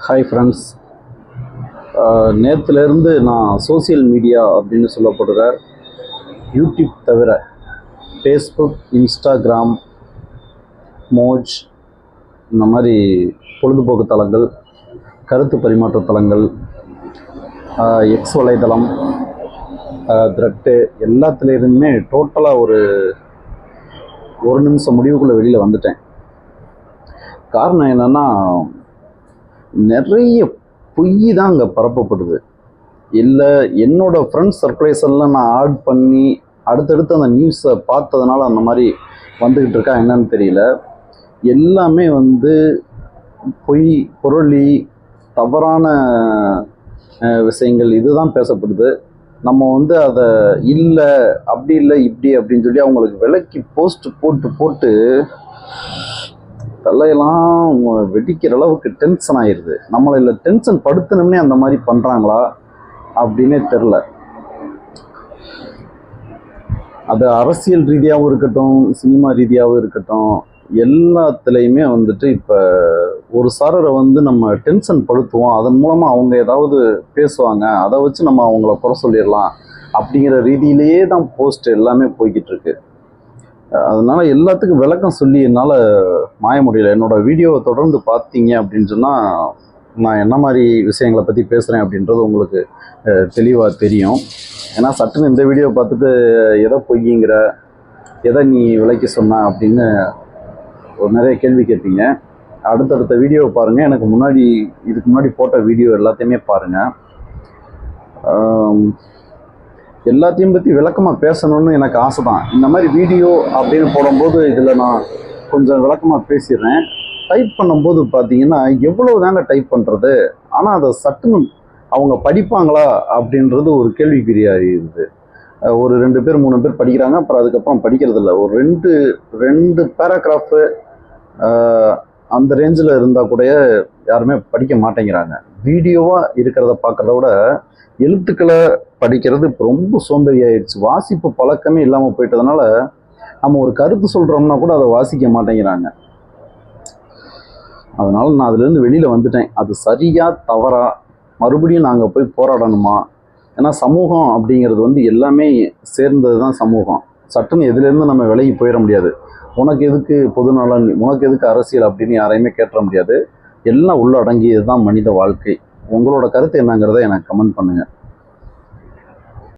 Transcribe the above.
Hi friends. நேற்றுலேருந்து நான் social media அப்படின்னு சொல்லப்படுற யூடியூப் தவிர ஃபேஸ்புக், இன்ஸ்டாகிராம், மோஜ் இந்த மாதிரி பொழுதுபோக்கு தளங்கள், கருத்து பரிமாற்ற தளங்கள், எக்ஸ் வலைதளம், த்ரெட்டு எல்லாத்துலேருந்துமே டோட்டலாக ஒரு நிமிஷம் முடிவுக்குள்ளே வெளியில் வந்துட்டேன். காரணம் என்னென்னா, நிறைய பொய் தான் அங்கே பரப்பப்படுது. இல்லை என்னோடய ஃப்ரெண்ட்ஸ் சர்க்குலேஷனில் நான் ஆட் பண்ணி அடுத்தடுத்து அந்த நியூஸை பார்த்ததுனால அந்த மாதிரி வந்துக்கிட்டு இருக்கா என்னன்னு தெரியல. எல்லாமே பொய், புரளி, தவறான விஷயங்கள் இதுதான் பேசப்படுது. நம்ம அதை இல்லை, அப்படி இல்லை, இப்படி அப்படின்னு சொல்லி அவங்களுக்கு விலைக்கு போஸ்ட் போட்டு தலையெல்லாம் வெடிக்கிற அளவுக்கு டென்ஷன் ஆயிடுது. நம்மளை இல்லை டென்ஷன் படுத்தணும்னே அந்த மாதிரி பண்ணுறாங்களா அப்படின்னே தெரில. அது அரசியல் ரீதியாகவும் இருக்கட்டும், சினிமா ரீதியாகவும் இருக்கட்டும், எல்லாத்துலேயுமே இப்போ ஒரு சாரரை நம்ம டென்ஷன் படுத்துவோம், அதன் மூலமாக அவங்க ஏதாவது பேசுவாங்க, அதை வச்சு நம்ம அவங்கள குறை சொல்லிடலாம் அப்படிங்கிற ரீதியிலேயே தான் போஸ்ட் எல்லாமே போய்கிட்டு இருக்கு. அதனால் எல்லாத்துக்கும் விளக்கம் சொல்லி என்னால் மாய முடியல. என்னோடய வீடியோவை தொடர்ந்து பார்த்தீங்க அப்படின்னு சொன்னால் நான் என்ன மாதிரி விஷயங்களை பற்றி பேசுகிறேன் அப்படின்றது உங்களுக்கு தெளிவாக தெரியும். ஏன்னா சட்டுன்னு இந்த வீடியோ பார்த்துட்டு எதை பொய்ங்கிற, எதை நீ விலைக்கு சொன்ன அப்படின்னு நிறைய கேள்வி கேட்பீங்க. அடுத்தடுத்த வீடியோவை பாருங்கள். இதுக்கு முன்னாடி போட்ட வீடியோ எல்லாத்தையுமே பாருங்கள். எல்லாத்தையும் பற்றி விளக்கமாக பேசணும்னு எனக்கு ஆசை தான். இந்த மாதிரி வீடியோ அப்படின்னு போடும்போது இதில் நான் கொஞ்சம் விளக்கமாக பேசிடுறேன். டைப் பண்ணும்போது பார்த்தீங்கன்னா எவ்வளோ தாங்க டைப் பண்ணுறது, ஆனால் அதை சட்டுன்னு அவங்க படிப்பாங்களா அப்படின்றது ஒரு கேள்விக்குறியாக இருக்குது. ஒரு 2 பேர் 3 பேர் படிக்கிறாங்க, அப்புறம் அதுக்கப்புறம் படிக்கிறதில்ல. ஒரு ரெண்டு பேராகிராஃபு அந்த ரேஞ்சில் இருந்தால் கூட யாருமே படிக்க மாட்டேங்கிறாங்க. வீடியோவாக இருக்கிறத பார்க்குறத விட எழுத்துக்களை படிக்கிறது இப்போ ரொம்ப சோம்பேறி ஆயிடுச்சு. வாசிப்பு பழக்கமே இல்லாமல் போயிட்டதுனால நம்ம ஒரு கருத்து சொல்கிறோம்னா கூட அதை வாசிக்க மாட்டேங்கிறாங்க. அதனால் நான் அதுலேருந்து வெளியில் வந்துட்டேன். அது சரியா தவறா, மறுபடியும் நாங்கள் போய் போராடணுமா? ஏன்னா சமூகம் அப்படிங்கிறது எல்லாமே சேர்ந்தது தான் சமூகம். சட்டுன்னு எதுலேருந்து நம்ம விலகி போயிட முடியாது. உனக்கு எதுக்கு பொதுநலன், உனக்கு எதுக்கு அரசியல் அப்படின்னு யாரையுமே கேட்ட முடியாது. எல்லாம் உள்ளடங்கியது தான் மனித வாழ்க்கை. உங்களோட கருத்து என்னங்கிறத எனக்கு கமெண்ட் பண்ணுங்கள்.